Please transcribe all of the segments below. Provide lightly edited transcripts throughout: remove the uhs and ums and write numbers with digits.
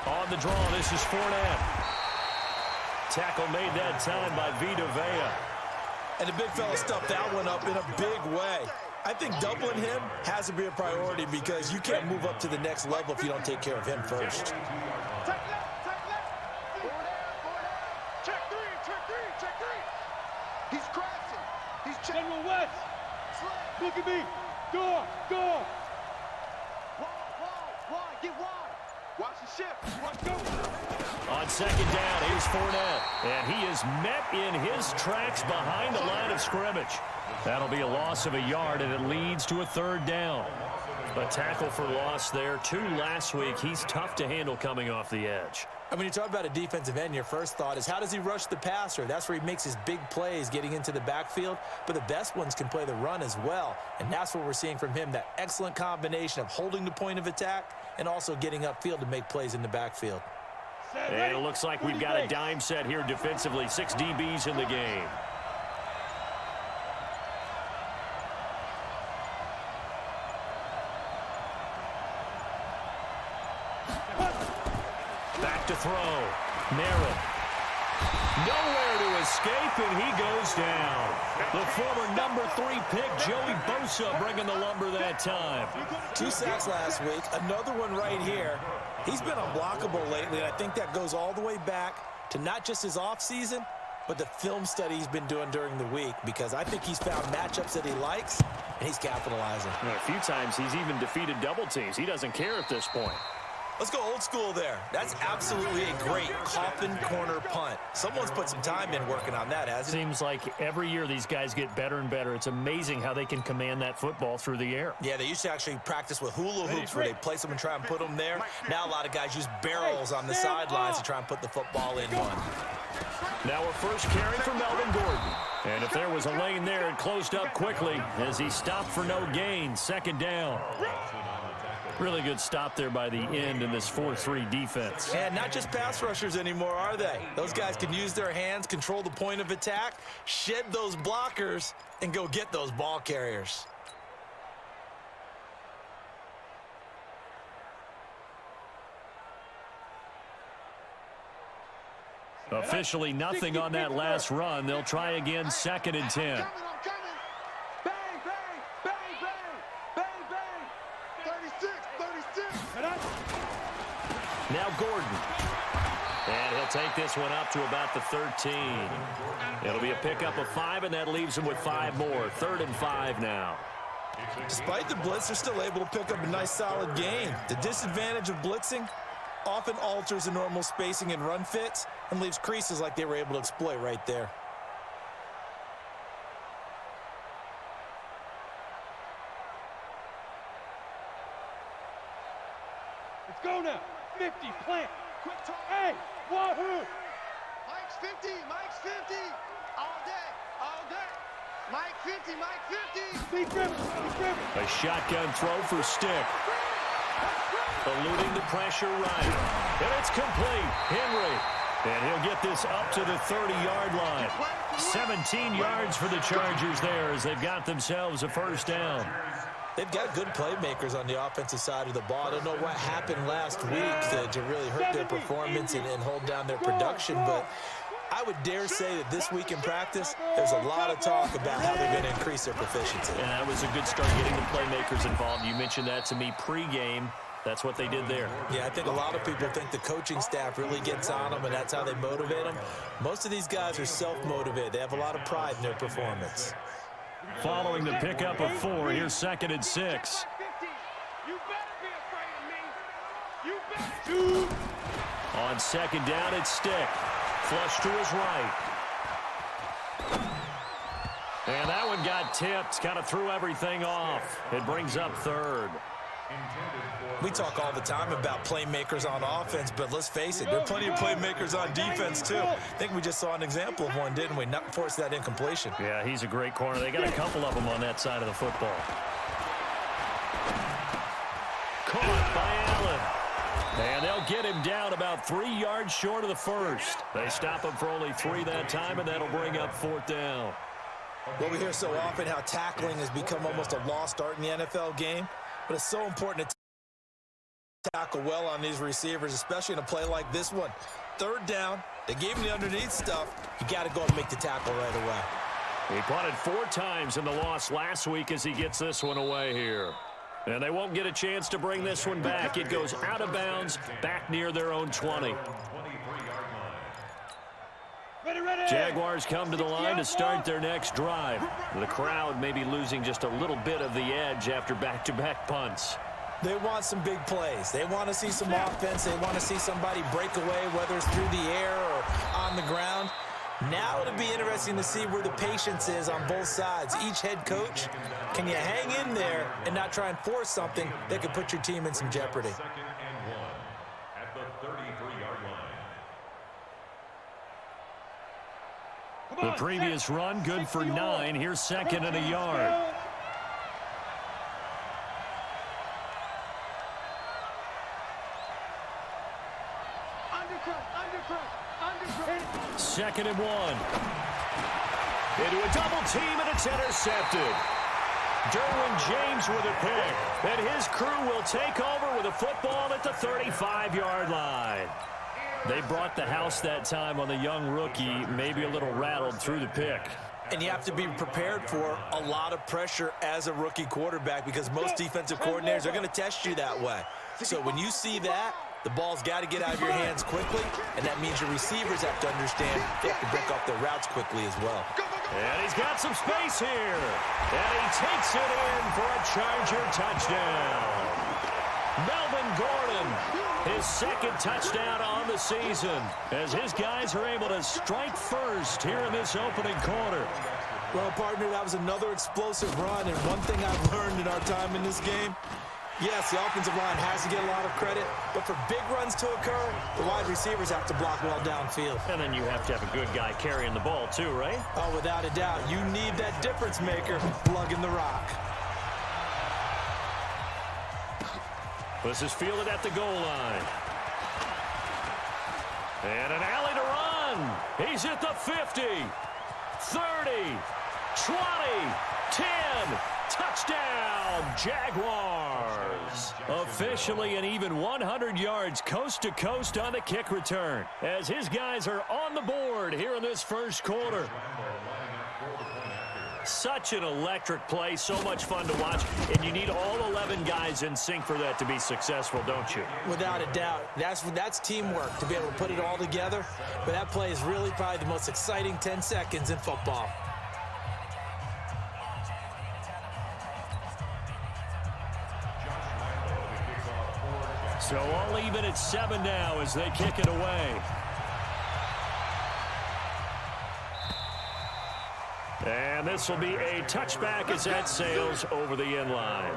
On the draw, this is Fournette. Tackle made that time by Vita Vea. And the big fella stuffed that one up in a big way. I think doubling him has to be a priority because you can't move up to the next level if you don't take care of him first. Check three. He's crashing. He's checking. General West. Look at me. Door. Wide, get wide. Watch the shift. Watch go. On second down, here's Fournette. And he is met in his tracks behind the line of scrimmage. That'll be a loss of a yard, and it leads to a third down. A tackle for loss there. 2 last week. He's tough to handle coming off the edge. And when you talk about a defensive end, your first thought is how does he rush the passer? That's where he makes his big plays getting into the backfield. But the best ones can play the run as well. And that's what we're seeing from him, that excellent combination of holding the point of attack and also getting upfield to make plays in the backfield. And it looks like we've got a dime set here defensively. 6 DBs in the game. Back to throw. Merritt. Nowhere to escape, and he goes down. The former number 3 pick, Joey Bosa, bringing the lumber that time. 2 sacks last week, another one right here. He's been unblockable lately, and I think that goes all the way back to not just his offseason, but the film study he's been doing during the week, because I think he's found matchups that he likes, and he's capitalizing. A few times he's even defeated double teams. He doesn't care at this point. Let's go old school there. That's absolutely a great coffin corner punt. Someone's put some time in working on that, hasn't it? Seems like every year these guys get better and better. It's amazing how they can command that football through the air. Yeah, they used to actually practice with hula hoops where they place them and try and put them there. Now a lot of guys use barrels on the sidelines to try and put the football in one. Now a first carry for Melvin Gordon. And if there was a lane there, it closed up quickly as he stopped for no gain. Second down. Really good stop there by the end in this 4-3 defense. And not just pass rushers anymore, are they? Those guys can use their hands, control the point of attack, shed those blockers, and go get those ball carriers. Officially nothing on that last run. They'll try again, 2nd and 10. I'm coming. Bang. 36. Now Gordon. And he'll take this one up to about the 13. It'll be a pickup of 5, and that leaves him with 5 more. 3rd and 5 now. Despite the blitz, they're still able to pick up a nice, solid gain. The disadvantage of blitzing often alters the normal spacing and run fits and leaves creases like they were able to exploit right there. Let's go now. 50, plant. Quick talk. Hey, wahoo. Mike's 50. All day. Mike 50. Be driven. A shotgun throw for Stick. Eluding the pressure right. And it's complete. Henry. And he'll get this up to the 30-yard line. 17 yards for the Chargers there as they've got themselves a first down. They've got good playmakers on the offensive side of the ball. I don't know what happened last week to really hurt their performance and hold down their production, but I would dare say that this week in practice, there's a lot of talk about how they're going to increase their proficiency. And that was a good start getting the playmakers involved. You mentioned that to me pregame. That's what they did there. Yeah, I think a lot of people think the coaching staff really gets on them, and that's how they motivate them. Most of these guys are self-motivated. They have a lot of pride in their performance. Following the pickup of 4, here's 2nd and 6. You better be afraid of me. You better. On 2nd down, it's Stick. Flush to his right. And that one got tipped. Kind of threw everything off. It brings up 3rd. We talk all the time about playmakers on offense, but let's face it, there are plenty of playmakers on defense, too. I think we just saw an example of one, didn't we? Not force that incompletion. Yeah, he's a great corner. They got a couple of them on that side of the football. Caught by Allen. And they'll get him down about 3 yards short of the first. They stop him for only 3 that time, and that'll bring up 4th down. Well, we hear so often how tackling has become almost a lost art in the NFL game, but it's so important to tackle well on these receivers, especially in a play like this one. Third down, they gave him the underneath stuff. You got to go and make the tackle right away. He punted 4 times in the loss last week as he gets this one away here. And they won't get a chance to bring this one back. It goes out of bounds, back near their own 20. Jaguars come to the line to start their next drive. The crowd may be losing just a little bit of the edge after back-to-back punts. They want some big plays. They want to see some offense. They want to see somebody break away, whether it's through the air or on the ground. Now it'll be interesting to see where the patience is on both sides. Each head coach, can you hang in there and not try and force something that could put your team in some jeopardy? The previous run, good for 9. Here's 2nd and a yard. Second and 1. Into a double team, and it's intercepted. Derwin James with a pick. And his crew will take over with a football at the 35-yard line. They brought the house that time on the young rookie, maybe a little rattled through the pick. And you have to be prepared for a lot of pressure as a rookie quarterback because most defensive coordinators are going to test you that way. So when you see that, the ball's got to get out of your hands quickly, and that means your receivers have to understand they have to break off their routes quickly as well. And he's got some space here. And he takes it in for a Charger touchdown. Melvin Gordon, his 2nd touchdown on the season, as his guys are able to strike first here in this opening quarter. Well, partner, that was another explosive run, and one thing I've learned in our time in this game, yes, the offensive line has to get a lot of credit, but for big runs to occur, the wide receivers have to block well downfield. And then you have to have a good guy carrying the ball too, right? Oh, without a doubt. You need that difference maker plugging the rock. This is fielded at the goal line. And an alley to run. He's at the 50, 30, 20, 10. Touchdown, Jaguars. Officially an even 100 yards coast to coast on the kick return as his guys are on the board here in this first quarter. Such an electric play, so much fun to watch, and you need all 11 guys in sync for that to be successful, don't you? Without a doubt. That's teamwork to be able to put it all together, but that play is really probably the most exciting 10 seconds in football. So all even at 7 now as they kick it away. And this will be a touchback as that sails over the end line.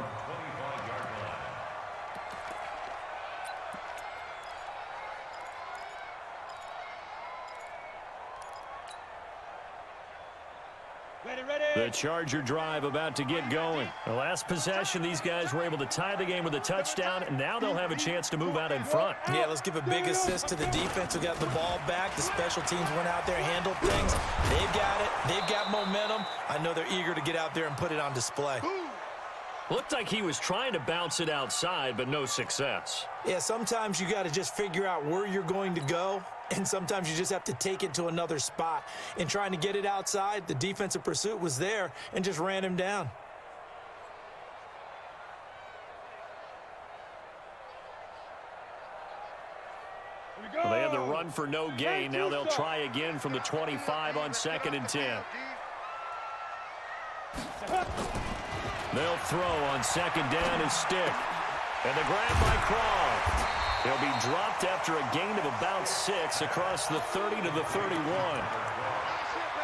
The Charger drive about to get going. The last possession, these guys were able to tie the game with a touchdown, and now they'll have a chance to move out in front. Yeah, let's give a big assist to the defense who got the ball back. The special teams went out there, handled things. They've got it. They've got momentum. I know they're eager to get out there and put it on display. Looked like he was trying to bounce it outside, but no success. Yeah, sometimes you got to just figure out where you're going to go, and sometimes you just have to take it to another spot. In trying to get it outside, the defensive pursuit was there and just ran him down. Well, they had the run for no gain. Now they'll try again from the 25 on 2nd and 10. They'll throw on 2nd down and stick. And the grab by Croft. He'll be dropped after a gain of about 6 across the 30 to the 31.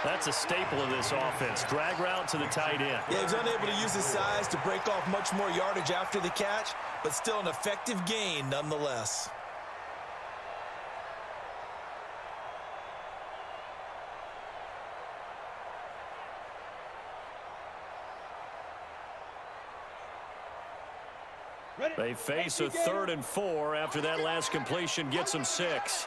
That's a staple of this offense. Drag route to the tight end. Yeah, he was unable to use his size to break off much more yardage after the catch, but still an effective gain nonetheless. They face a 3rd and 4 after that last completion gets them 6.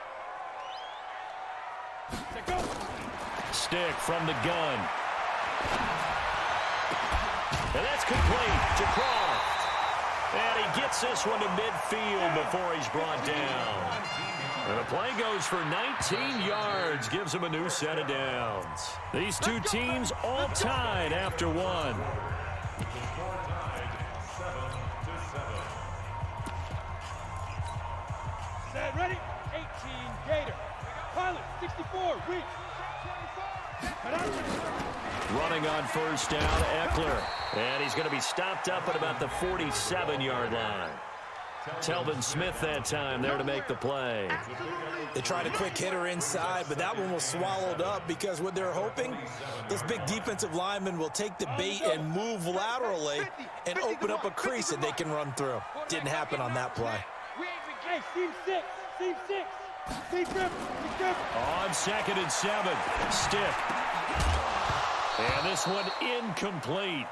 Stick from the gun. And that's complete to Croft. And he gets this one to midfield before he's brought down. And the play goes for 19 yards, gives him a new set of downs. These two teams all tied after one. Set, ready? 18, Gator. Pilot, 64, reach. Running on first down, Eckler. And he's going to be stopped up at about the 47-yard line. Telvin Smith that time there to make the play. They tried a quick hitter inside, but that one was swallowed up because what they're hoping, those big defensive linemen will take the bait and move laterally and open up a crease that they can run through. Didn't happen on that play. Hey, team 6, team 6. Team Griffin. On 2nd and 7, Stick. And this one incomplete.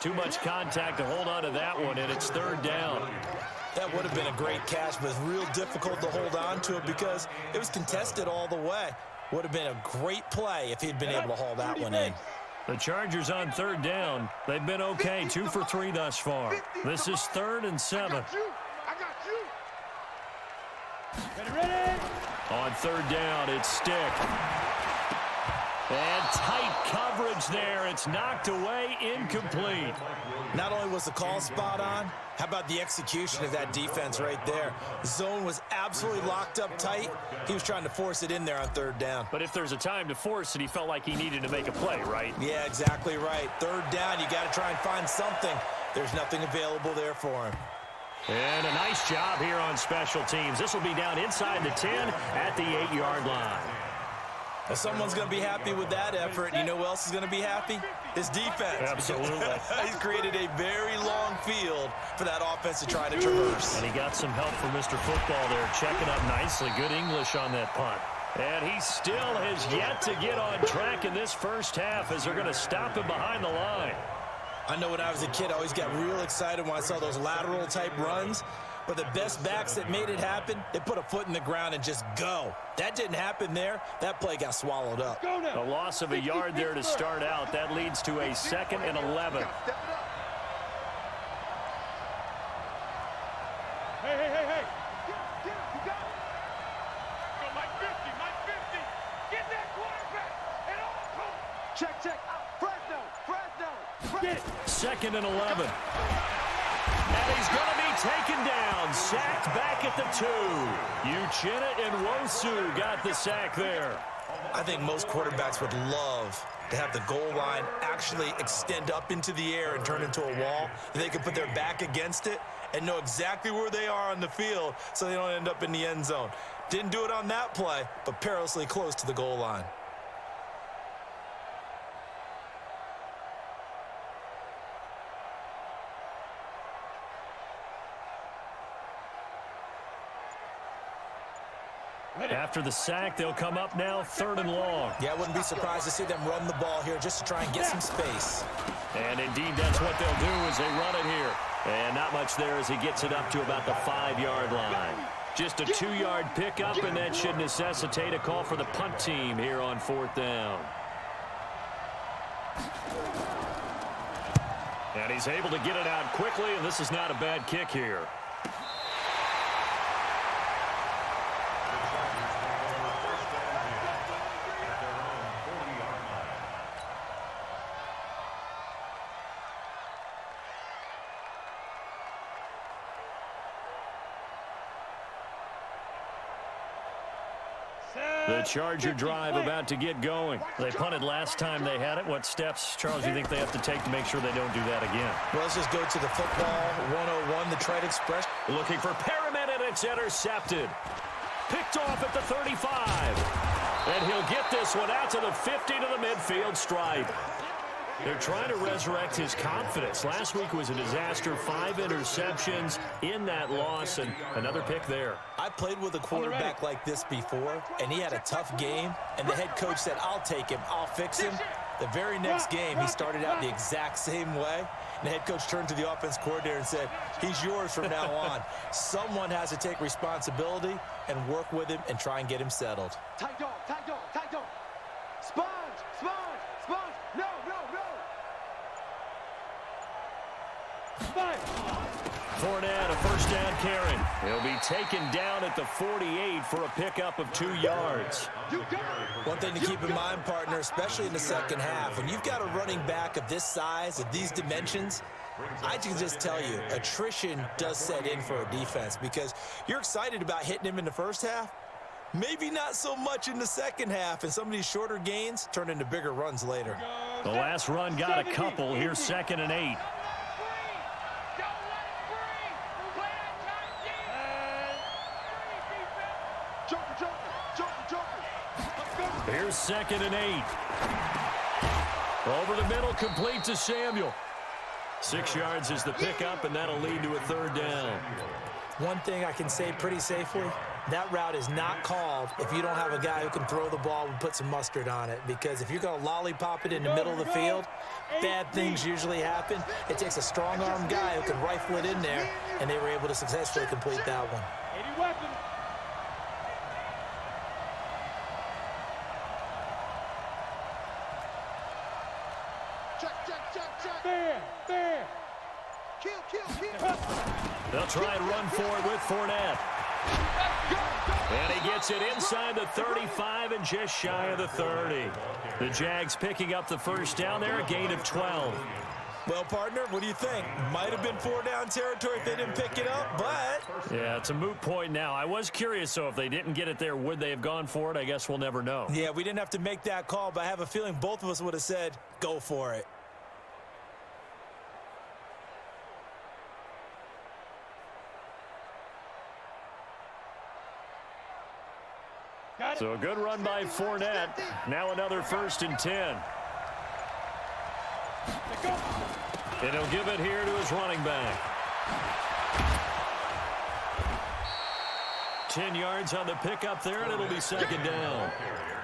Too much contact to hold on to that one, and it's 3rd down. That would have been a great catch, but it's real difficult to hold on to it because it was contested all the way. Would have been a great play if he'd been able to haul that one in. The Chargers on 3rd down. They've been okay, 2 for 3 thus far. This is 3rd and 7. I got you. Ready? On 3rd down, it's Stick. And tight coverage there. It's knocked away, incomplete. Not only was the call spot on, how about the execution of that defense right there? The zone was absolutely locked up tight. He was trying to force it in there on 3rd down. But if there's a time to force it, he felt like he needed to make a play, right? Yeah, exactly right. 3rd down, you got to try and find something. There's nothing available there for him. And a nice job here on special teams. This will be down inside the 10 at the 8-yard line. Well, someone's going to be happy with that effort. You know who else is going to be happy? His defense. Absolutely. He's created a very long field for that offense to try to traverse. And he got some help from Mr. Football there, checking up nicely. Good English on that punt. And he still has yet to get on track in this first half as they're going to stop him behind the line. I know when I was a kid, I always got real excited when I saw those lateral-type runs. But the best backs that made it happen, they put a foot in the ground and just go. That didn't happen there. That play got swallowed up. A loss of a yard there to start out. That leads to a 2nd and 11. Hey. You got it. Go, Mike 50. Get that quarterback. And all Check. Fresno. Get it. 2nd and 11. And he's going to be taken down. Sacked back at the 2. Uchenna and Wosu got the sack there. I think most quarterbacks would love to have the goal line actually extend up into the air and turn into a wall. They can put their back against it and know exactly where they are on the field so they don't end up in the end zone. Didn't do it on that play, but perilously close to the goal line. After the sack, they'll come up now 3rd and long. Yeah, I wouldn't be surprised to see them run the ball here just to try and get some space. And indeed, that's what they'll do as they run it here. And not much there as he gets it up to about the 5-yard line. Just a 2-yard pickup, and that should necessitate a call for the punt team here on 4th down. And he's able to get it out quickly, and this is not a bad kick here. The Charger drive about to get going. They punted last time they had it. What steps, Charles, do you think they have to take to make sure they don't do that again? Well, let's just go to the football 101, the Trade Express. Looking for Perriman, and it's intercepted. Picked off at the 35. And he'll get this one out to the 50 to the midfield stripe. They're trying to resurrect his confidence. Last week was a disaster. 5 interceptions in that loss, and another pick there. I played with a quarterback like this before, and he had a tough game, and the head coach said, I'll take him, I'll fix him. The very next game, he started out the exact same way, and the head coach turned to the offense coordinator and said, he's yours from now on. Someone has to take responsibility and work with him and try and get him settled. Tight dog. Sponge. No. 4th first down carry. He'll be taken down at the 48 for a pickup of 2 yards. One thing to keep in mind, partner, especially in the second half, when you've got a running back of this size, of these dimensions, I can just tell you, attrition does set in for a defense because you're excited about hitting him in the first half. Maybe not so much in the second half, and some of these shorter gains turn into bigger runs later. The last run got a couple. Here's 2nd and 8. Here's 2nd and 8. Over the middle, complete to Samuel. 6 yards is the pickup, and that'll lead to a 3rd down. One thing I can say pretty safely, that route is not called if you don't have a guy who can throw the ball and put some mustard on it. Because if you're going to lollipop it in the middle of the field, bad things usually happen. It takes a strong-arm guy who can rifle it in there, and they were able to successfully complete that one. 80 weapons. Check. Fair. Kill. They'll try and run for it with Fournette. And he gets it inside the 35 and just shy of the 30. The Jags picking up the first down there, a gain of 12. Well, partner, what do you think? Might have been 4-down territory if they didn't pick it up, but... Yeah, it's a moot point now. I was curious, so if they didn't get it there, would they have gone for it? I guess we'll never know. Yeah, we didn't have to make that call, but I have a feeling both of us would have said, go for it. So a good run by Fournette. Now another 1st and 10. And he'll give it here to his running back. 10 yards on the pickup there, and it'll be 2nd down.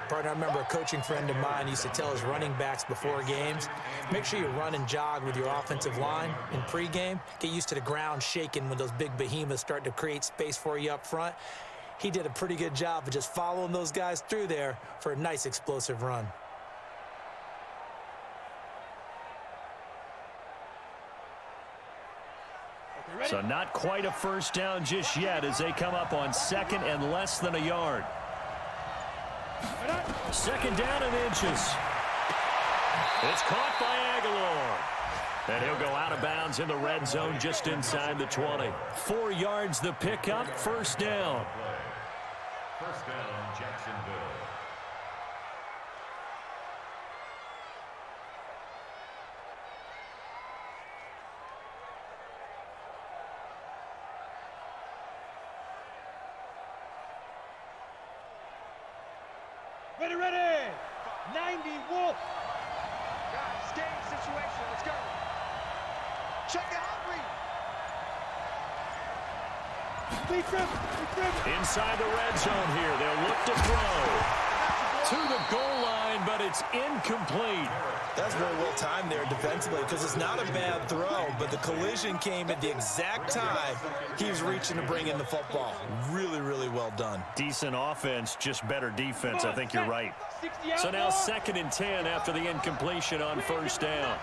Partner, I remember a coaching friend of mine used to tell his running backs before games, make sure you run and jog with your offensive line in pregame. Get used to the ground shaking when those big behemoths start to create space for you up front. He did a pretty good job of just following those guys through there for a nice explosive run. So not quite a first down just yet as they come up on 2nd and less than a yard. 2nd down and inches. It's caught by Aguilar. And he'll go out of bounds in the red zone just inside the 20. 4 yards the pickup, 1st down. First down, Jacksonville. Ready. 90 Wolf. Guys, game situation. Let's go. Check it out, read. Inside the red zone here. They'll look to throw to the goal line, but it's incomplete. That's very well timed there defensively because it's not a bad throw, but the collision came at the exact time he was reaching to bring in the football. Really, really well done. Decent offense, just better defense. I think you're right. So now 2nd and 10 after the incompletion on 1st down.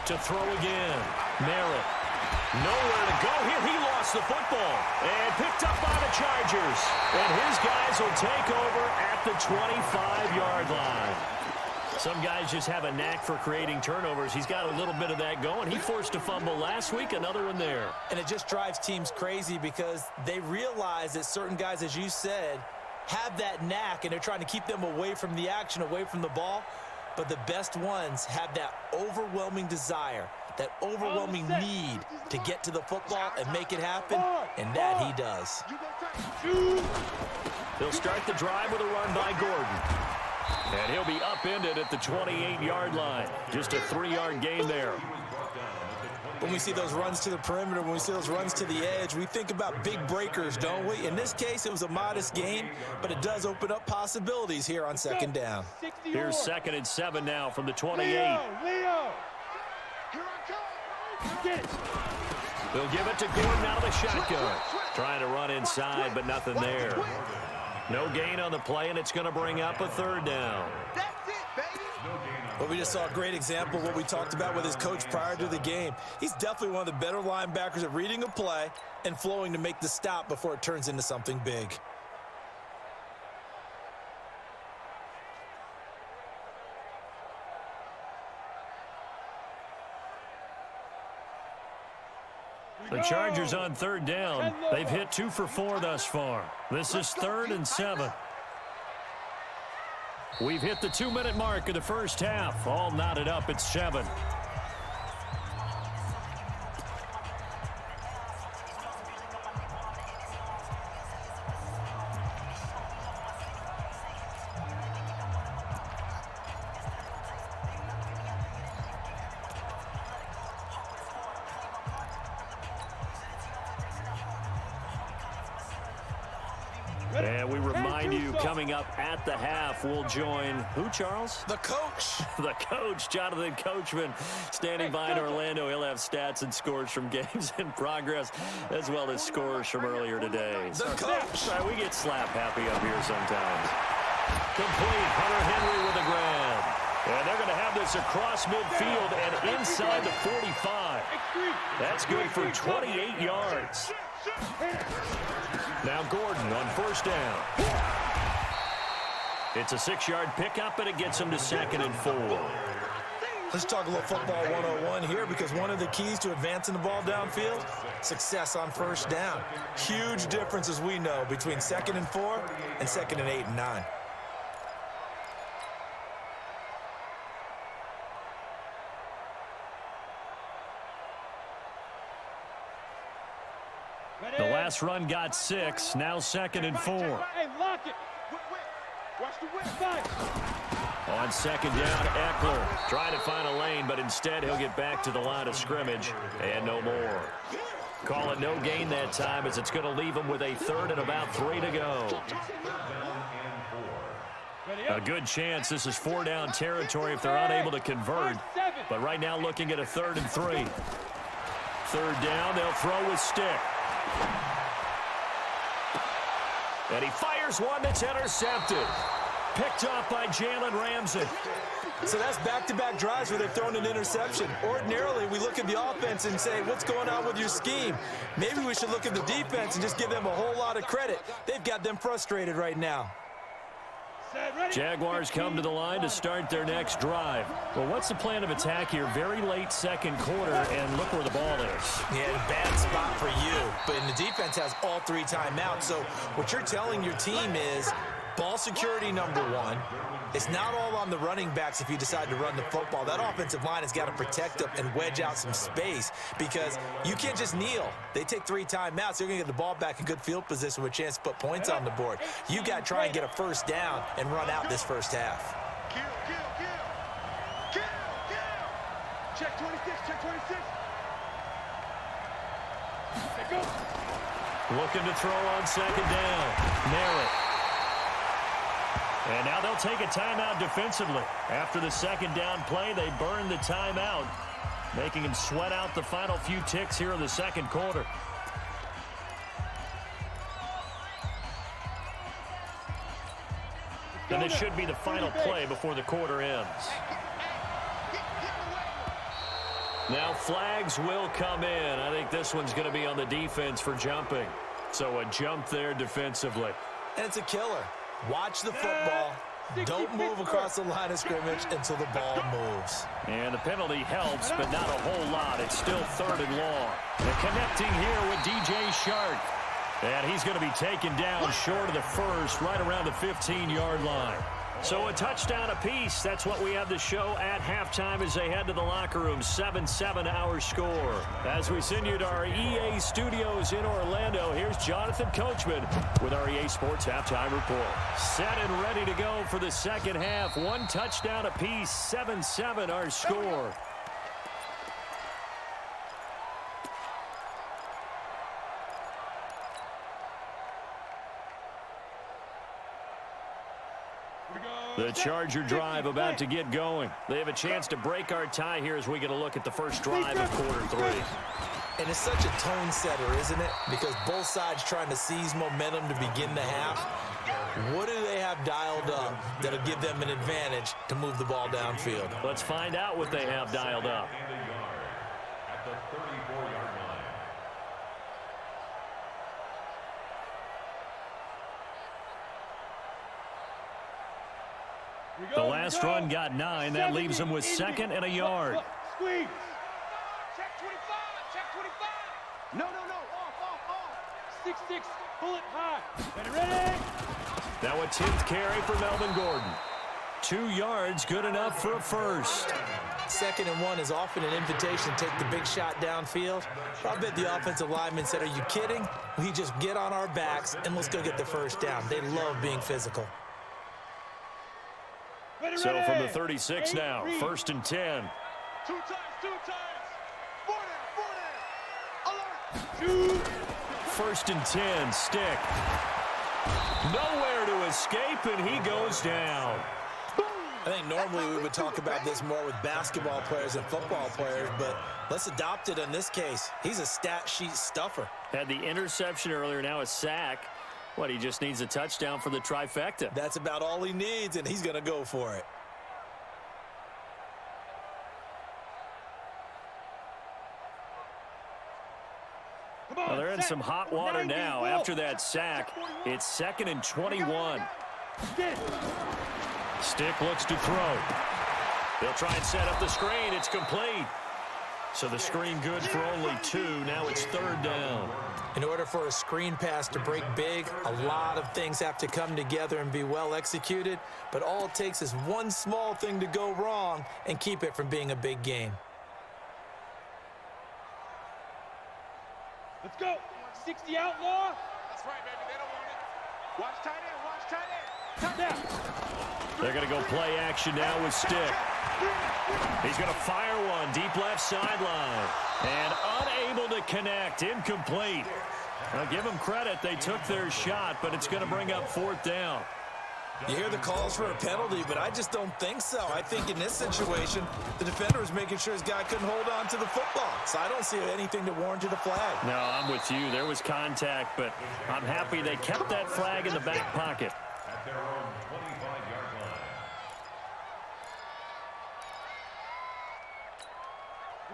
To throw again. Merritt. Nowhere to go here. He lost the football. And picked up by the Chargers. And his guys will take over at the 25-yard line. Some guys just have a knack for creating turnovers. He's got a little bit of that going. He forced a fumble last week, another one there. And it just drives teams crazy because they realize that certain guys, as you said, have that knack, and they're trying to keep them away from the action, away from the ball. But the best ones have that overwhelming desire, that overwhelming need to get to the football and make it happen, and that he does. He'll start the drive with a run by Gordon. And he'll be upended at the 28-yard line. Just a 3-yard gain there. When we see those runs to the perimeter, when we see those runs to the edge, we think about big breakers, don't we? In this case, it was a modest gain, but it does open up possibilities here on 2nd down. Here's 2nd and 7 now from the 28. Leo. Here I come. Get it. They'll give it to Gordon out of the shotgun. Trying to run inside, but nothing there. No gain on the play, and it's going to bring up a third down. That's it, baby. Well, we just saw a great example of what we talked about with his coach prior to the game. He's definitely one of the better linebackers at reading a play and flowing to make the stop before it turns into something big. The Chargers on third down. They've hit 2 for 4 thus far. This is 3rd and 7. We've hit the 2-minute mark of the first half. All knotted up at 7. And we remind you, coming up at the half, we'll join who, Charles? The coach. The coach, Jonathan Coachman, standing by in Orlando. He'll have stats and scores from games in progress, as well as scores from earlier today. The coach. Sorry, we get slap happy up here sometimes. Complete. Hunter Henry with a grab. And they're going to have this across midfield and inside the 45. That's good for 28 yards. Now Gordon on first down. It's a 6-yard pickup, and it gets him to 2nd and 4. Let's talk a little football 101 here, because one of the keys to advancing the ball downfield, success on first down. Huge difference, as we know, between 2nd and 4 and 2nd and 8 and 9. The last run got 6, now 2nd and 4. Hey, lock it. Watch the whip side. On 2nd down, Eckler trying to find a lane, but instead he'll get back to the line of scrimmage and no more. Call it no gain that time, as it's going to leave him with a 3rd and about 3 to go. A good chance this is 4-down territory if they're unable to convert. But right now looking at a 3rd and 3. 3rd down, they'll throw with stick. And he fires one that's intercepted. Picked off by Jalen Ramsey. So that's back-to-back drives where they've thrown an interception. Ordinarily, we look at the offense and say, what's going on with your scheme? Maybe we should look at the defense and just give them a whole lot of credit. They've got them frustrated right now. Jaguars come to the line to start their next drive. Well, what's the plan of attack here? Very late 2nd quarter, and look where the ball is. Yeah, bad spot for you. But the defense has all 3 timeouts. So what you're telling your team is ball security #1. It's not all on the running backs if you decide to run the football. That offensive line has got to protect them and wedge out some space, because you can't just kneel. They take 3 timeouts. They're going to get the ball back in good field position with a chance to put points on the board. You got to try and get a first down and run out this first half. Kill, kill, kill. Kill, kill. Check 26, check 26. Looking to throw on 2nd down. Merritt. And now they'll take a timeout defensively. After the 2nd down play, they burn the timeout, making him sweat out the final few ticks here in the 2nd quarter. And this should be the final play before the quarter ends. Now flags will come in. I think this one's going to be on the defense for jumping. So a jump there defensively. And it's a killer. Watch the football. Don't move across the line of scrimmage until the ball moves. And the penalty helps, but not a whole lot. It's still 3rd and long. And connecting here with DJ Shark. And he's going to be taken down short of the first, right around the 15-yard line. So a touchdown apiece. That's what we have to show at halftime as they head to the locker room. 7-7 our score. As we send you to our EA studios in Orlando, here's Jonathan Coachman with our EA Sports Halftime Report. Set and ready to go for the 2nd half. 1 touchdown apiece. 7-7 our score. The Charger drive about to get going. They have a chance to break our tie here as we get a look at the first drive of quarter 3. And it's such a tone setter, isn't it? Because both sides trying to seize momentum to begin the half. What do they have dialed up that'll give them an advantage to move the ball downfield? Let's find out what they have dialed up. And a yard at the 34-yard line. The last run got 9. That leaves them with 2nd and a yard. Squeeze. Check 25. Check 25. No. Off. 6-6. Pull it high. Ready? Now a 10th carry for Melvin Gordon. 2 yards, good enough for a first. 2nd and 1 is often an invitation to take the big shot downfield. I bet the offensive lineman said, are you kidding? We just get on our backs and let's go get the first down. They love being physical. So from the 36 now, 1st and 10. 2 times. 4 down. Alert. 1st and 10, stick. Nowhere to escape, and he goes down. I think normally we would talk about this more with basketball players and football players, but let's adopt it in this case. He's a stat sheet stuffer. Had the interception earlier, now a sack. What, he just needs a touchdown for the trifecta. That's about all he needs, and he's going to go for it. Well, they're in some hot water now. After that sack, it's 2nd and 21. Stick looks to throw. They'll try and set up the screen. It's complete. So the screen good for only 2. Now it's 3rd down. In order for a screen pass to break big, a lot of things have to come together and be well executed. But all it takes is one small thing to go wrong and keep it from being a big game. Let's go. 60 outlaw. That's right, baby. They don't want it. Watch tight end. Touchdown. They're going to go play action now with Stick. He's going to fire one deep left sideline. And unable to connect. Incomplete. Now, give them credit. They took their shot, but it's going to bring up 4th down. You hear the calls for a penalty, but I just don't think so. I think in this situation, the defender was making sure his guy couldn't hold on to the football. So I don't see anything to warrant a flag. No, I'm with you. There was contact, but I'm happy they kept that flag in the back pocket. At their own 25-yard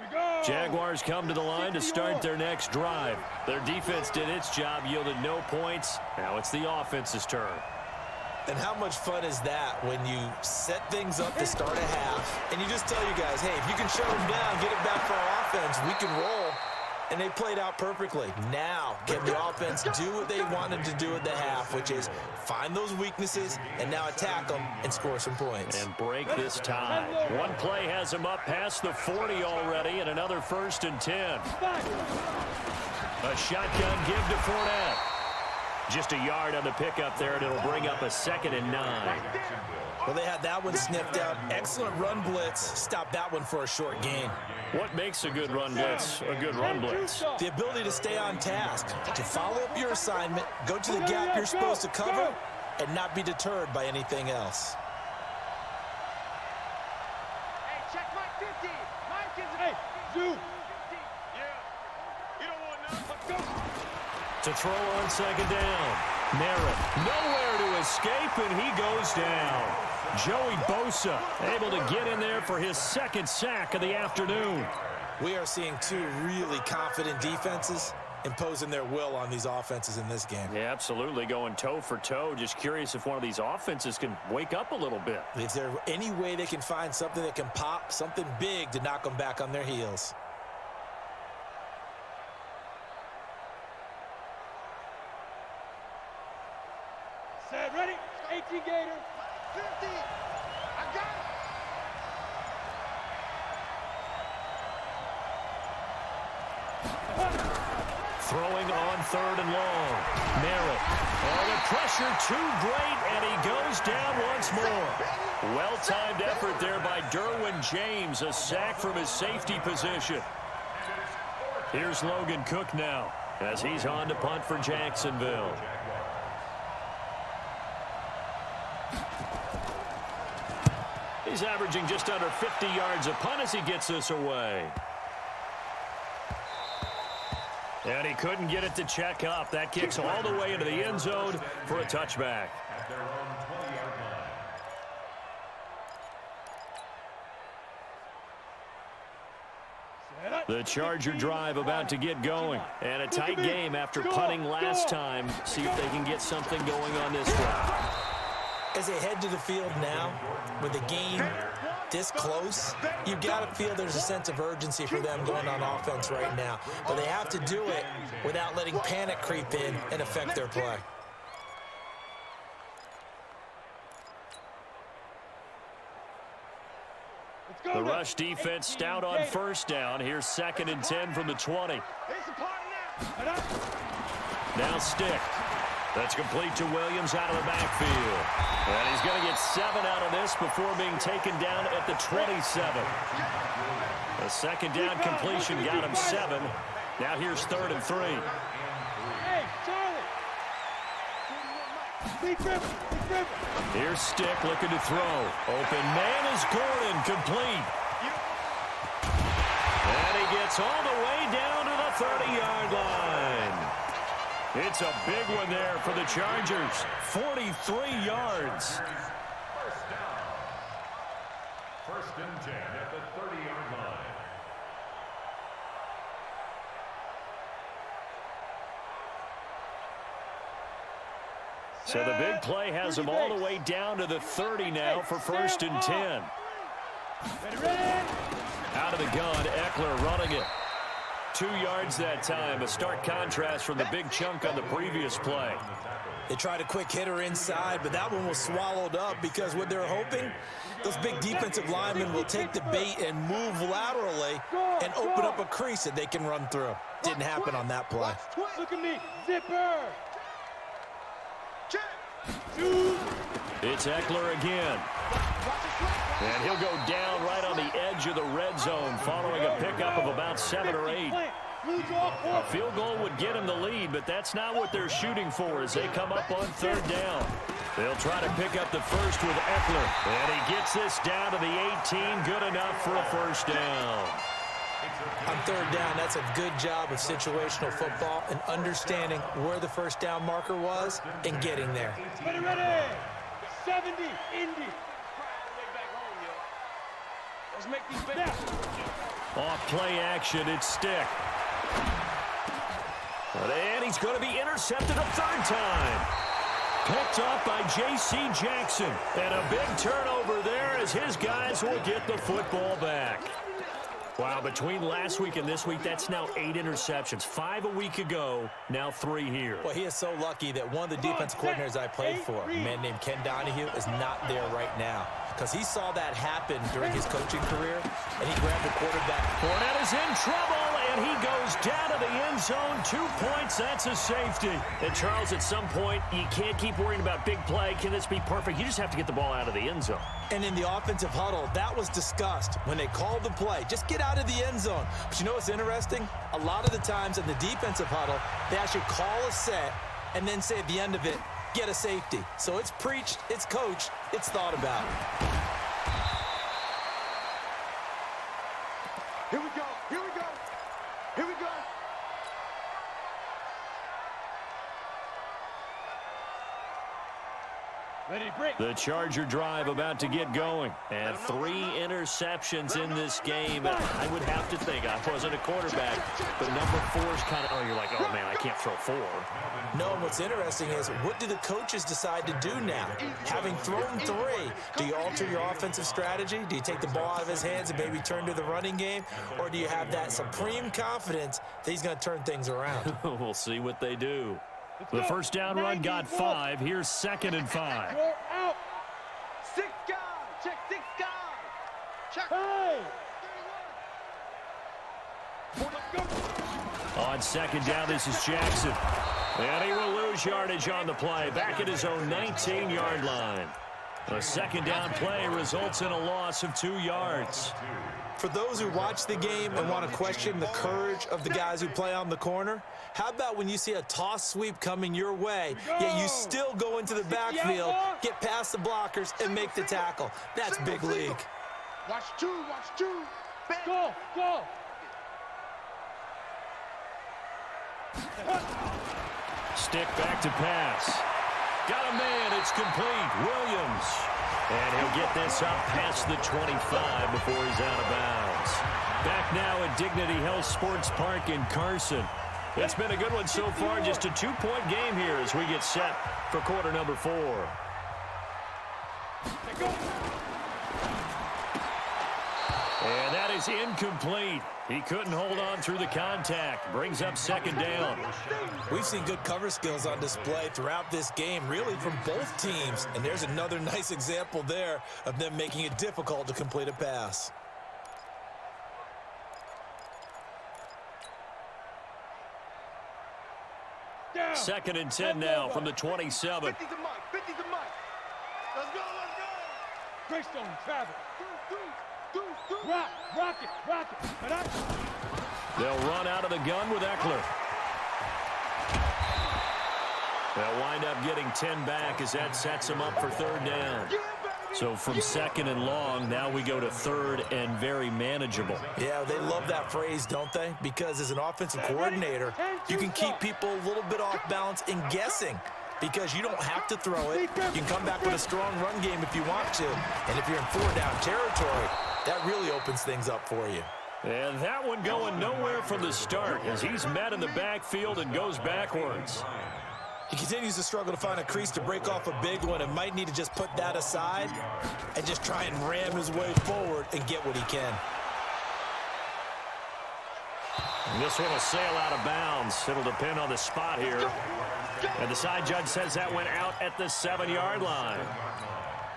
line. Jaguars come to the line to start their next drive. Their defense did its job, yielded no points. Now it's the offense's turn. And how much fun is that when you set things up to start a half and you just tell your guys, hey, if you can shut them down, get it back for our offense, we can roll. And they played out perfectly. Now, can the offense do what they wanted to do at the half, which is find those weaknesses and now attack them and score some points. And break this tie. One play has them up past the 40 already, and another 1st and 10. A shotgun give to Fournette. Just a yard on the pickup there, and it'll bring up a 2nd and 9. Well, they had that one sniffed out. Excellent run blitz. Stop that one for a short gain. What makes a good run blitz a good run blitz? The ability to stay on task, to follow up your assignment, go to the gap you're supposed to cover, and not be deterred by anything else. Hey, check Mike 50. Mike is Hey, Zoo. Yeah. You don't want none. Let's go. To throw on 2nd down. Merritt nowhere to escape, and he goes down. Joey Bosa able to get in there for his 2nd sack of the afternoon. We are seeing 2 really confident defenses imposing their will on these offenses in this game. Yeah, absolutely, going toe for toe. Just curious if one of these offenses can wake up a little bit. Is there any way they can find something that can pop, something big to knock them back on their heels? Set, ready? 18 Gator. 50. I got it. Throwing on 3rd and long. Merritt. Oh, the pressure too great, and he goes down once more. Well-timed effort there by Derwin James. A sack from his safety position. Here's Logan Cook now as he's on to punt for Jacksonville. He's averaging just under 50 yards a punt as he gets this away. And he couldn't get it to check up. That kicks all the way into the end zone for a touchback. at their own 20-yard line. The Charger drive about to get going. And a tight game after punting last time. See if they can get something going on this one. As they head to the field now, with the game this close, you've got to feel there's a sense of urgency for them going on offense right now. But they have to do it without letting panic creep in and affect their play. The rush defense stout on first down. Here's 2nd and 10 from the 20. Now Stick. That's complete to Williams out of the backfield. And he's going to get 7 out of this before being taken down at the 27. A 2nd down completion got him 7. Now here's 3rd and 3. Hey, Charlie. Big River. Here's Stick looking to throw. Open man is Gordon, complete. And he gets all the way down to the 30-yard line. It's a big one there for the Chargers. 43 yards. First down. 1st and 10 at the 30-yard line. So the big play has them all the way down to the 30 now for 1st and 10. Out of the gun, Eckler running it. 2 yards that time, a stark contrast from the big chunk on the previous play. They tried a quick hitter inside, but that one was swallowed up because what they're hoping, those big defensive linemen will take the bait and move laterally and open up a crease that they can run through. Didn't happen on that play. Look at me. Zipper. It's Eckler again. And he'll go down right on the edge of the red zone following a pickup of about 7 or 8. A field goal would get him the lead, but that's not what they're shooting for as they come up on 3rd down. They'll try to pick up the first with Eckler. And he gets this down to the 18. Good enough for a 1st down. On 3rd down, that's a good job of situational football and understanding where the 1st down marker was and getting there. Ready. 70, Indy. Let's make these big. Off play action, it's Stick. And he's going to be intercepted a 3rd time. Picked off by J.C. Jackson. And a big turnover there as his guys will get the football back. Wow, between last week and this week, that's now 8 interceptions. 5 a week ago, now 3 here. Well, he is so lucky that one of the defensive coordinators I played for, a man named Ken Donahue, is not there right now. Because he saw that happen during his coaching career, and he grabbed the quarterback. Fournette is in trouble, and he goes down to the end zone. 2 points, that's a safety. And, Charles, at some point, you can't keep worrying about big play. Can this be perfect? You just have to get the ball out of the end zone. And in the offensive huddle, that was discussed when they called the play. Just get out of the end zone. But you know what's interesting? A lot of the times in the defensive huddle, they actually call a set and then say at the end of it, get a safety. So it's preached, it's coached, it's thought about. Here we go. Here we go. Here we go. Ready, break. The Charger drive about to get going. And 3 interceptions in this game. I would have to think, I wasn't a quarterback, but number 4 is kind of, you're like, oh, man, I can't throw 4. No, and what's interesting is, what do the coaches decide to do now? Having thrown 3, do you alter your offensive strategy? Do you take the ball out of his hands and maybe turn to the running game? Or do you have that supreme confidence that he's going to turn things around? We'll see what they do. The first down run got 5. Here's 2nd and 5. You're out. 6 guys. Check 6 guys. Check. Hey. On 2nd down, this is Jackson. And he will lose yardage on the play. Back at his own 19-yard line. A 2nd down play results in a loss of 2 yards. For those who watch the game and want to question the courage of the guys who play on the corner, how about when you see a toss sweep coming your way, yet you still go into the backfield, get past the blockers, and make the tackle? That's big league. Watch 2. Watch 2. Go. Go. Stick back to pass. Got a man. It's complete. Williams. And he'll get this up past the 25 before he's out of bounds. Back now at Dignity Health Sports Park in Carson. It's been a good one so far. Just a 2-point game here as we get set for quarter number 4. And that is incomplete. He couldn't hold on through the contact. Brings up second down. We've seen good cover skills on display throughout this game, really from both teams. And there's another nice example there of them making it difficult to complete a pass. Second and 10 now from the 27. 50's a mic. 50's a mic. Let's go, let's go. Greystone, travel. Rock it. They'll run out of the gun with Eckler. They'll wind up getting 10 back as that sets them up for third down. So from second and long, now we go to third and very manageable. Yeah, they love that phrase, don't they? Because as an offensive coordinator, you can keep people a little bit off balance and guessing because you don't have to throw it. You can come back with a strong run game if you want to. And if you're in 4-down territory, that really opens things up for you. And that one going nowhere from the start as he's met in the backfield and goes backwards. He continues to struggle to find a crease to break off a big one and might need to just put that aside and just try and ram his way forward and get what he can. And this one will sail out of bounds. It'll depend on the spot here. And the side judge says that went out at the 7-yard line.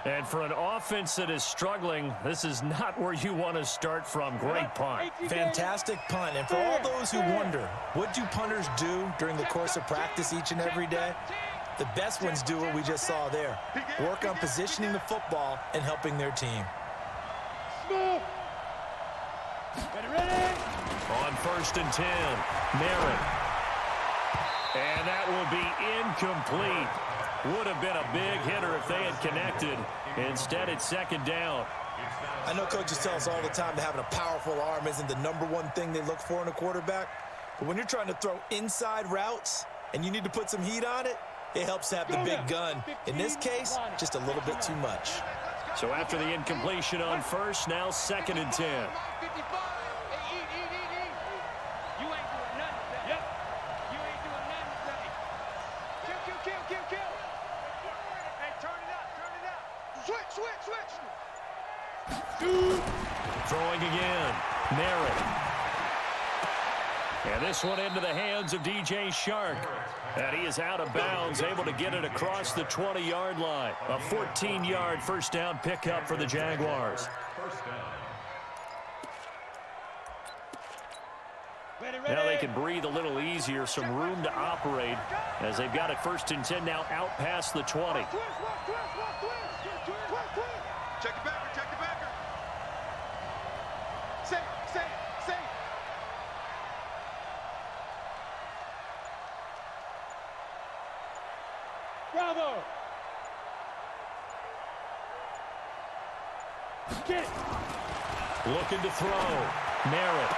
And for an offense that is struggling, this is not where you want to start from. Great punt. Fantastic punt. And for all those who wonder, what do punters do during the course of practice each and every day? The best ones do what we just saw there. Work on positioning the football and helping their team. On first and 10, Merritt. And that will be incomplete. Would have been a big hitter if they had connected. Instead, it's second down. I know coaches tell us all the time that having a powerful arm isn't the #1 thing they look for in a quarterback. But when you're trying to throw inside routes and you need to put some heat on it, it helps to have the big gun. In this case, just a little bit too much. So after the incompletion on first, now second and 10. Throwing again. Merritt. And this one into the hands of DJ Shark. And he is out of bounds, able to get it across the 20-yard line. A 14-yard first down pickup for the Jaguars. Now they can breathe a little easier, some room to operate as they've got it first and 10 now out past the 20. Check it back. Say. Bravo. Get it. Looking to throw. Merritt.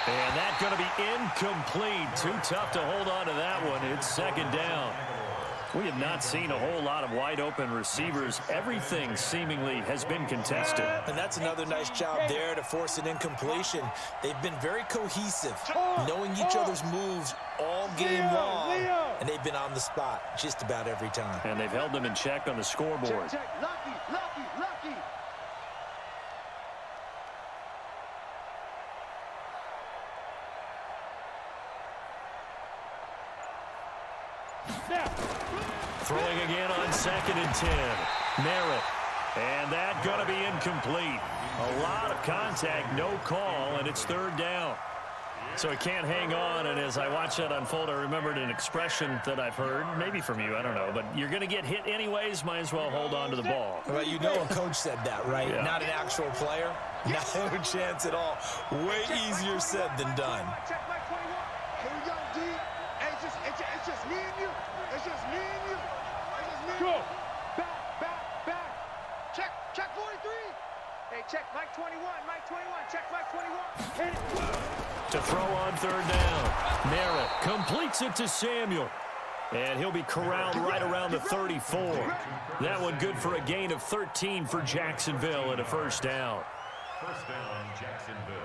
And that's going to be incomplete. Too tough to hold on to that one. It's second down. We have not seen a whole lot of wide-open receivers. Everything seemingly has been contested. And that's another nice job there to force an incompletion. They've been very cohesive, knowing each other's moves all game long, and they've been on the spot just about every time. And they've held them in check on the scoreboard. Check. Lucky. Throwing again on second and 10. Merritt. And that going to be incomplete. A lot of contact, no call, and it's third down. So he can't hang on, and as I watch that unfold, I remembered an expression that I've heard, maybe from you, I don't know, but you're going to get hit anyways, might as well hold on to the ball. Well, you know a coach said that, right? Yeah. Not an actual player. No chance at all. Way easier said than done. Check my 21. Here we go, D. Hey, it's just me and you. It's just me and you. Go. Back. Check 43. Hey, check Mike 21. Check Mike 21. Hit it. To throw on third down. Merritt completes it to Samuel. And he'll be corralled right around the 34. That one good for a gain of 13 for Jacksonville and a first down. First down, Jacksonville.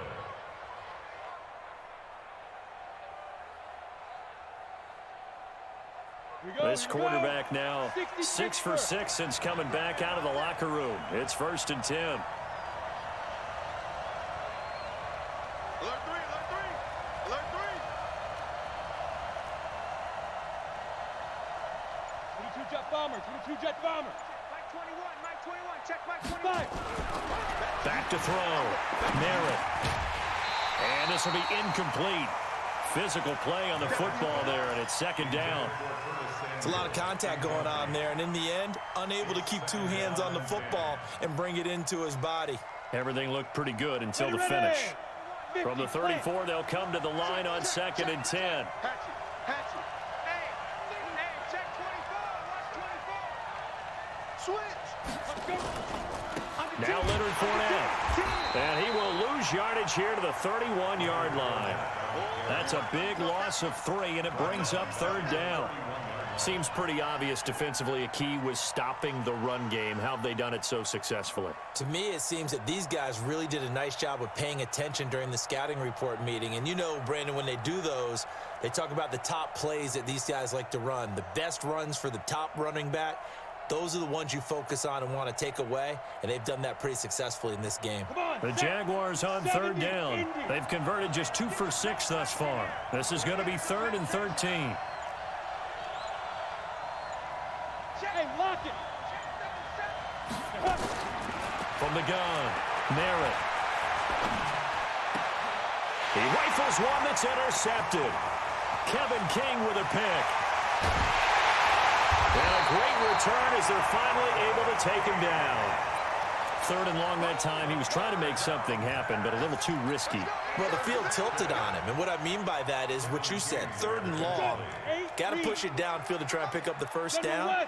This quarterback now 6 for 6 since coming back out of the locker room. It's 1st and 10. Alert 3, alert 3, alert 3. 22 jet bomber, 22 jet bomber. Mike 21, Mike 21, check Mike 21. Back to throw. Merritt. And this will be incomplete. Physical play on the football there, and it's 2nd down. It's a lot of contact going on there, and in the end, unable to keep 2 hands on the football and bring it into his body. Everything looked pretty good until the finish. From the 34, they'll come to the line on 2nd and 10. Hatchet. Hey, check 24, watch 24. Switch. Now Leonard Fournette. And he will lose yardage here to the 31-yard line. That's a big loss of 3, and it brings up 3rd down. Seems pretty obvious defensively a key was stopping the run game. How have they done it so successfully? To me, it seems that these guys really did a nice job of paying attention during the scouting report meeting. And you know, Brandon, when they do those, they talk about the top plays that these guys like to run. The best runs for the top running back. Those are the ones you focus on and want to take away, and they've done that pretty successfully in this game. The Jaguars on 3rd down. They've converted just 2 for 6 thus far. This is going to be 3rd and 13. Hey, lock it. From the gun, Merritt. He rifles one that's intercepted. Kevin King with a pick. And a great return as they're finally able to take him down. 3rd and long that time. He was trying to make something happen, but a little too risky. Well, the field tilted on him, and what I mean by that is what you said, 3rd and long. Got to push it downfield to try and pick up the first down.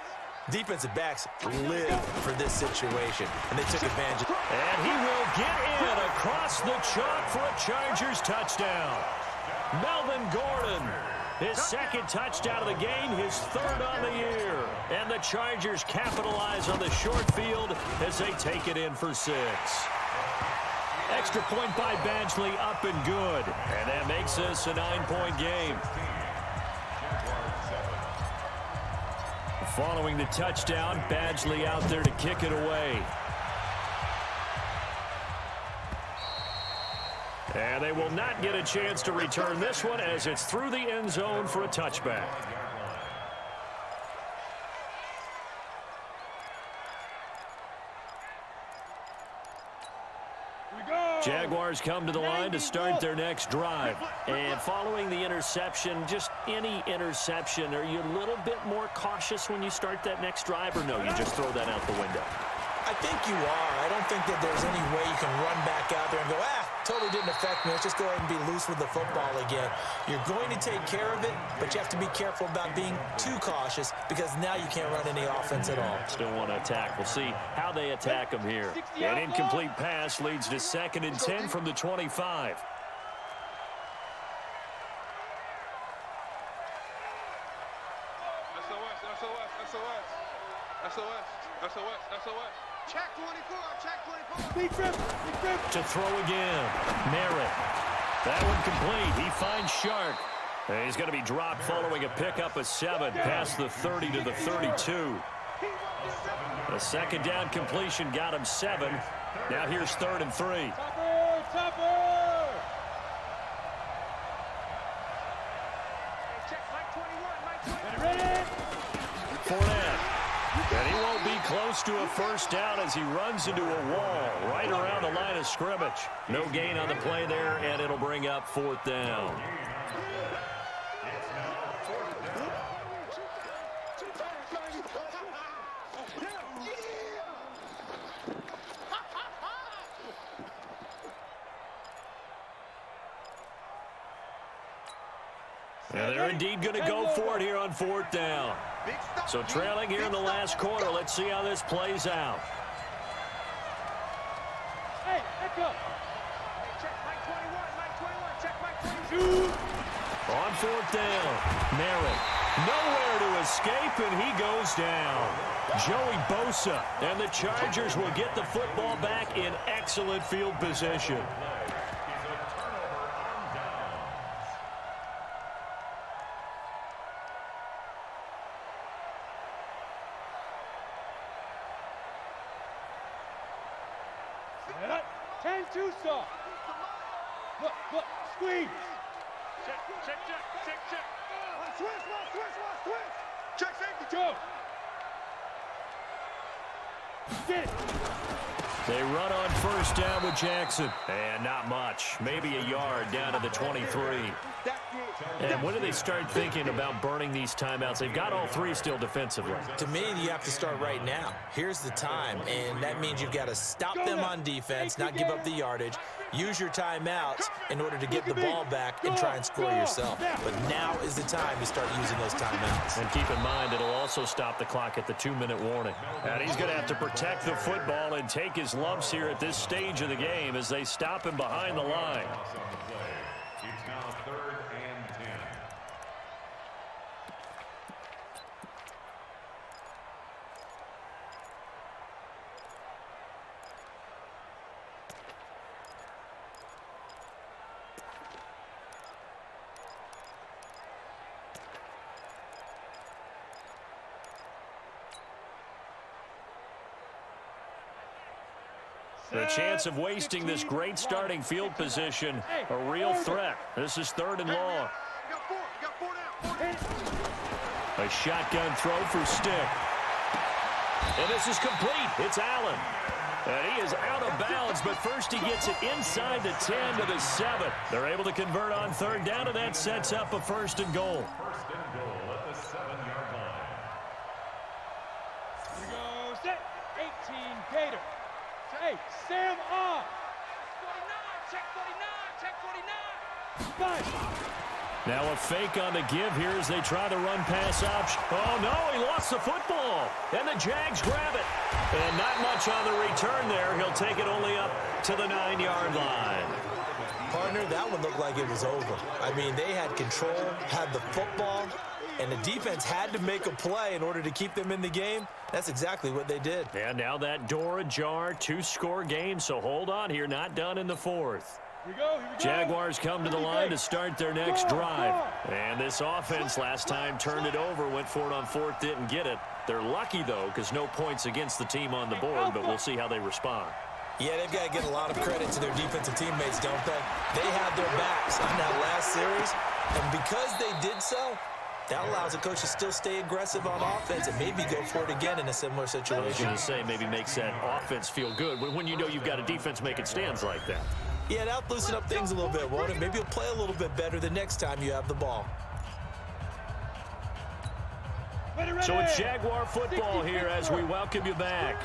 Defensive backs live for this situation, and they took advantage. And he will get in across the chalk for a Chargers touchdown. Melvin Gordon, his 2nd touchdown of the game, his 3rd on the year. And the Chargers capitalize on the short field as they take it in for 6. Extra point by Badgley, up and good. And that makes this a 9-point game. Following the touchdown, Badgley out there to kick it away. And they will not get a chance to return this one as it's through the end zone for a touchback. Jaguars come to the line to start their next drive. And following the interception, just any interception, are you a little bit more cautious when you start that next drive, or no, you just throw that out the window? I think you are. I don't think that there's any way you can run back out there and go, totally didn't affect me. Let's just go ahead and be loose with the football again. You're going to take care of it, but you have to be careful about being too cautious because now you can't run any offense at all. Still want to attack. We'll see how they attack them here. An incomplete pass leads to 2nd and 10 from the 25. SOS. Check 24, check 24. To throw again. Merritt. That one complete. He finds Shark. And he's going to be dropped following a pickup of 7 past the 30 to the 32. The 2nd down completion got him 7. Now here's 3rd and 3. Topper! Check Mike 21, Mike 21. Ready? Fournette. And he won't be close to a first down as he runs into a wall right around the line of scrimmage. No gain on the play there, and it'll bring up 4th down. And they're indeed going to go for it here on 4th down. So trailing here in the last quarter. Let's see how this plays out. Hey, echo. Check Mike 21, check Mike 22. On 4th down, Merritt. Nowhere to escape, and he goes down. Joey Bosa, and the Chargers will get the football back in excellent field position. Set up. 10-2 soft. Look, squeeze. Check. Switch. Check safety. Go. Get it. They run on first down with Jackson. And not much. Maybe a yard down to the 23. And when do they start thinking about burning these timeouts? They've got all three still defensively. To me, you have to start right now. Here's the time, and that means you've got to stop them on defense, not give up the yardage, use your timeouts in order to get the ball back and try and score yourself. But now is the time to start using those timeouts. And keep in mind, it'll also stop the clock at the 2-minute warning. And he's going to have to protect the football and take his lumps here at this stage of the game as they stop him behind the line. It's now 3rd and 10. The chance of wasting this great starting field position, a real threat. This is 3rd and long. You got four now. A shotgun throw for Stick. And this is complete. It's Allen. And he is out of bounds, but first he gets it inside the 10 to the 7. They're able to convert on 3rd down, and that sets up a 1st and goal. 1st and goal at the 7-yard line. Here we go. Set. 18 Gator. Hey, Sam on. 49. Check 49. Guys. Now a fake on the give here as they try the run-pass option. Oh, no, he lost the football. And the Jags grab it. And not much on the return there. He'll take it only up to the 9-yard line. Partner, that one looked like it was over. I mean, they had control, had the football, and the defense had to make a play in order to keep them in the game. That's exactly what they did. And now that door ajar, 2-score game, so hold on here, not done in the 4th. Here we go. Jaguars come to the line to start their next drive. And this offense last time turned it over, went for it on 4th, didn't get it. They're lucky, though, because no points against the team on the board, but we'll see how they respond. Yeah, they've got to get a lot of credit to their defensive teammates, don't they? They had their backs on that last series, and because they did so, that allows a coach to still stay aggressive on offense and maybe go for it again in a similar I was situation. going to say maybe makes that offense feel good when you know you've got a defense making stands like that. Yeah, that'll loosen up things a little bit, won't it? Maybe you'll play a little bit better the next time you have the ball. So it's Jaguar football here as we welcome you back.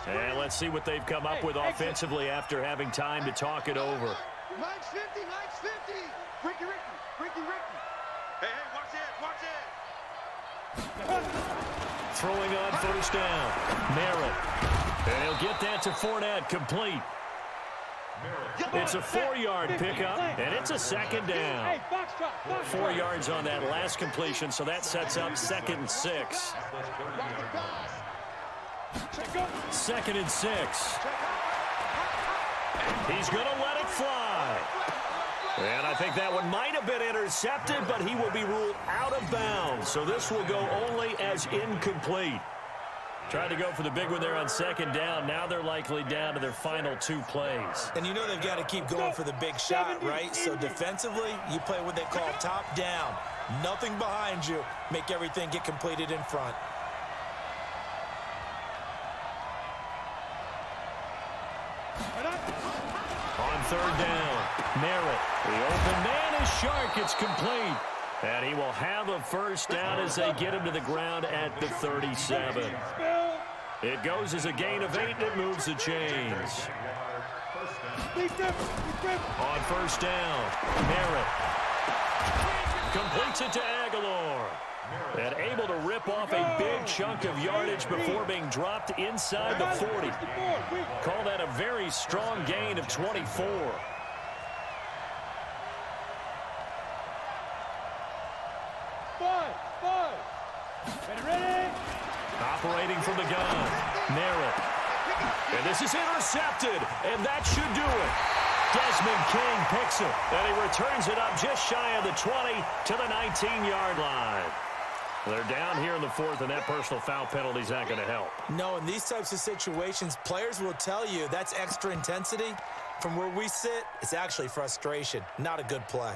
And let's see what they've come up with offensively after having time to talk it over. Mike's 50. Ricky. Hey, watch it. Throwing on first down. Merritt. And he'll get that to Fournette, complete. It's a 4-yard pickup, and it's a 2nd down. 4 yards on that last completion, so that sets up 2nd and 6. 2nd and 6. He's going to let it fly. And I think that one might have been intercepted, but he will be ruled out of bounds. So this will go only as incomplete. Tried to go for the big one there on 2nd down. Now they're likely down to their final 2 plays. And you know they've got to keep going for the big shot, right? So defensively, you play what they call top down. Nothing behind you. Make everything get completed in front. On 3rd down, Merritt. The open man is Shark. It's complete. And he will have a 1st down as they get him to the ground at the 37. It goes as a gain of 8, and it moves the chains. On 1st down, Merritt completes it to Aguilar. And able to rip off a big chunk of yardage before being dropped inside the 40. Call that a very strong gain of 24. the gun. Merritt. And this is intercepted, and that should do it. Desmond King picks it, and he returns it up just shy of the 20 to the 19-yard line. They're down here in the fourth, and that personal foul penalty is not going to help. No, in these types of situations, players will tell you that's extra intensity. From where we sit, it's actually frustration, not a good play.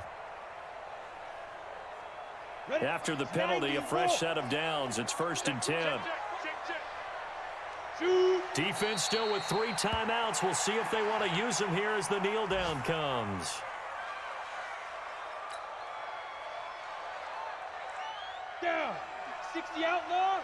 After the penalty, a fresh set of downs. It's 1st and 10. Defense still with 3 timeouts. We'll see if they want to use them here as the kneel down comes. Down. 60 outlaw.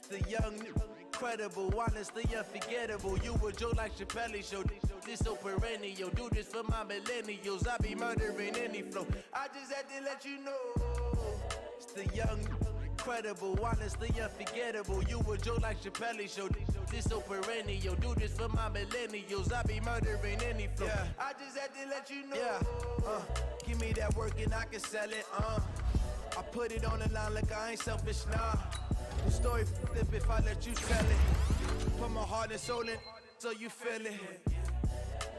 The young, incredible, honestly unforgettable. You were Joe like Chappelle show. This so perennial. Do this for my millennials. I be murdering any flow. I just had to let you know. It's the young, incredible, honestly unforgettable. You were Joe like Chappelle show. This so perennial. Do this for my millennials. I be murdering any flow. Yeah. I just had to let you know. Yeah. Give me that work and I can sell it. I put it on the line like I ain't selfish, nah. The story flip if I let you tell it. Put my heart and soul in so you feel it.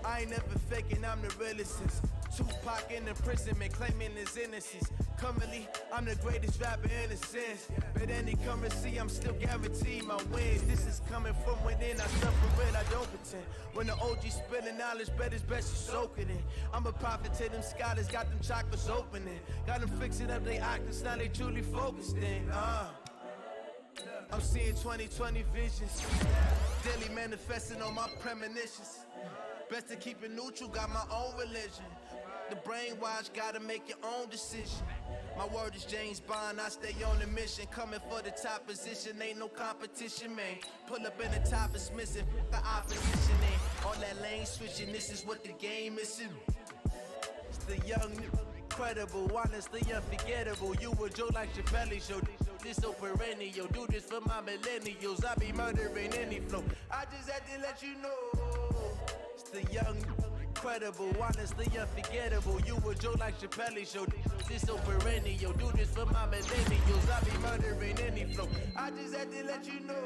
I ain't never faking, I'm the realest since Tupac in imprisonment, claiming his innocence. Currently, I'm the greatest rapper in a sense. But any currency, I'm still guaranteed my wins. This is coming from within, I suffer it, I don't pretend. When the OG spilling knowledge, bet it's best you soak it in. I'm a prophet to them scholars, got them chakras opening. Got them fixing up they actors, now they truly focused in. I'm seeing 2020 visions, daily manifesting on my premonitions. Best to keep it neutral, got my own religion. The brainwash, gotta make your own decision. My word is James Bond, I stay on a mission. Coming for the top position, ain't no competition, man. Pull up in the top, it's missing, the opposition ain't. All that lane switching, this is what the game is. It's the young, incredible, honestly unforgettable. You were Joe like Chappelle show. This so perennial. Do this for my millennials. I be murdering any flow. I just had to let you know. It's the young, incredible, honestly unforgettable. You were Joe like Chappelle show. This so perennial. Do this for my millennials. I be murdering any flow. I just had to let you know.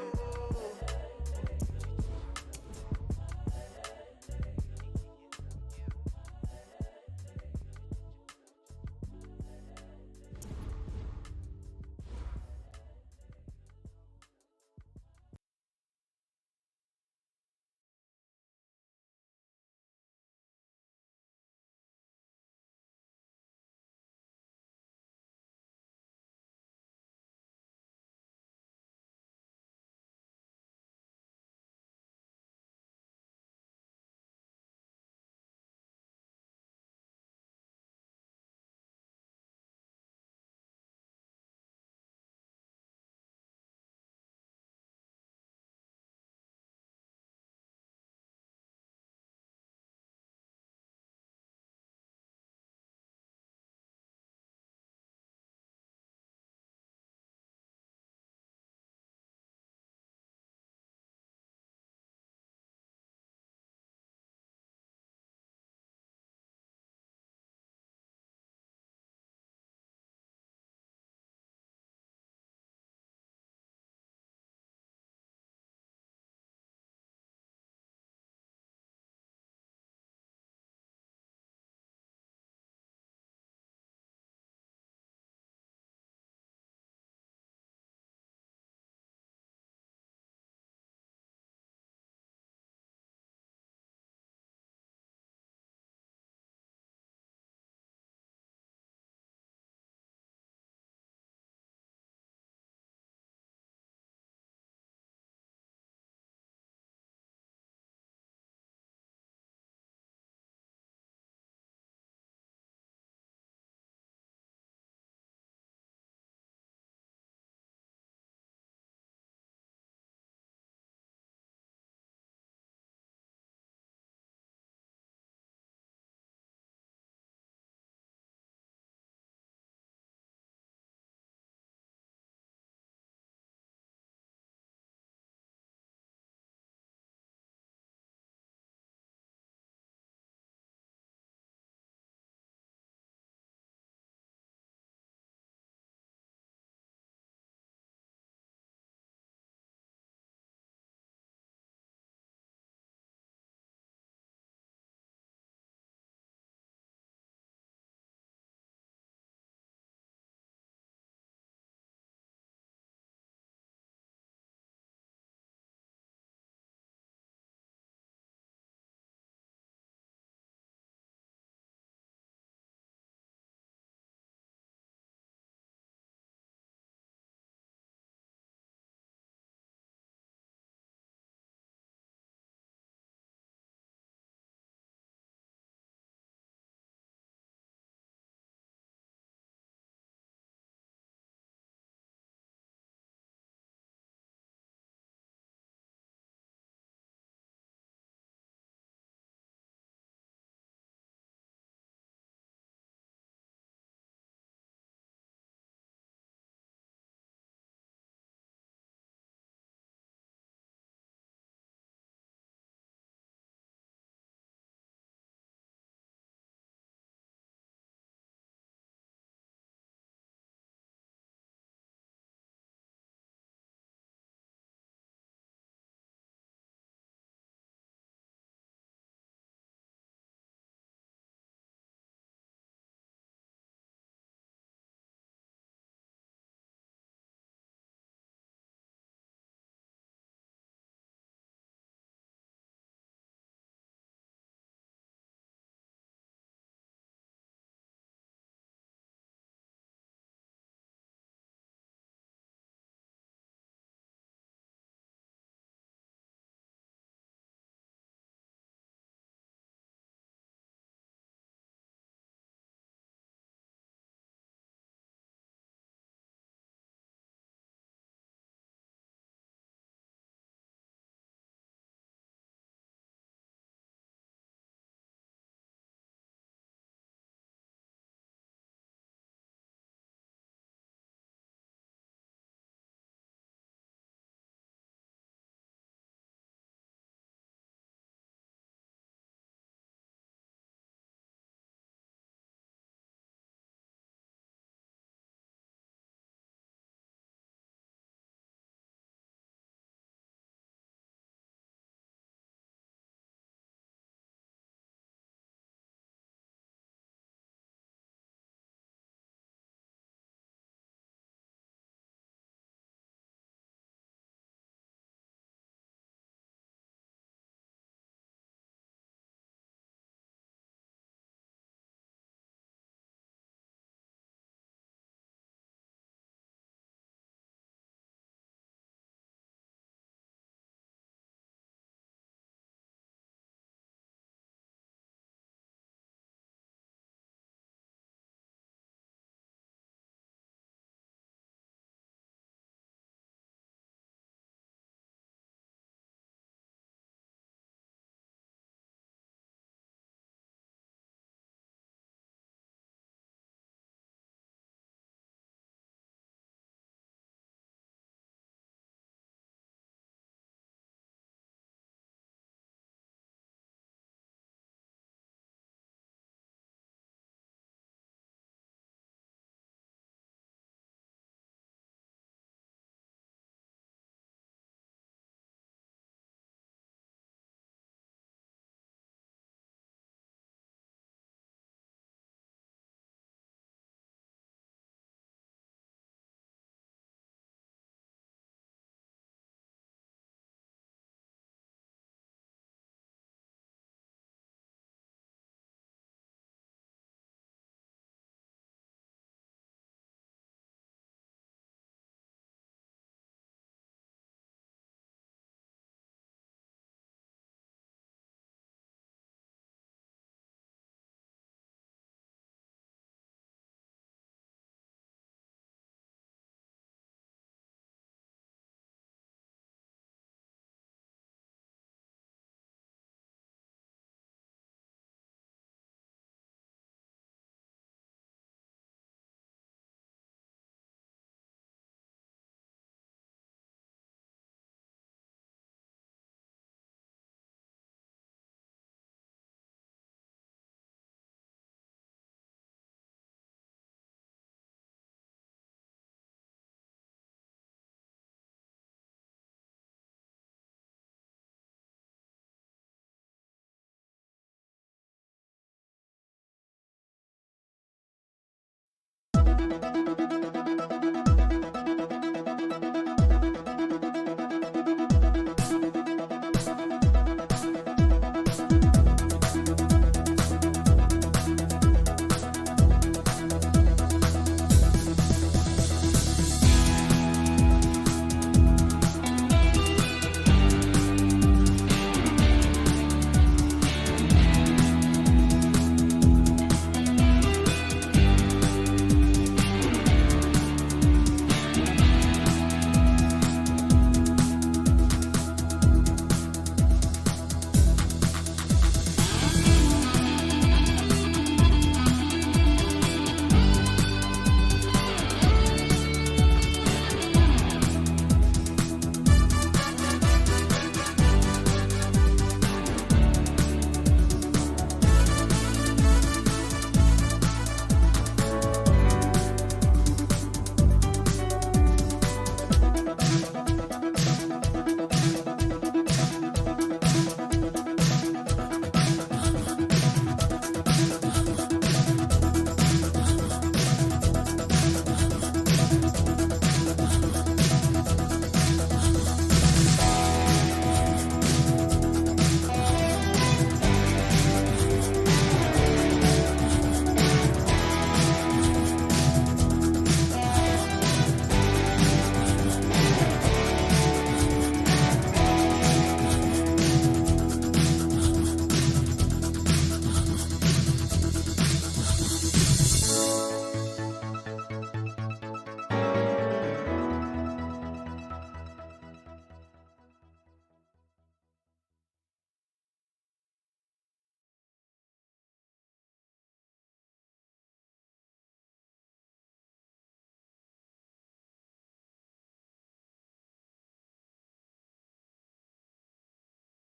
Thank you.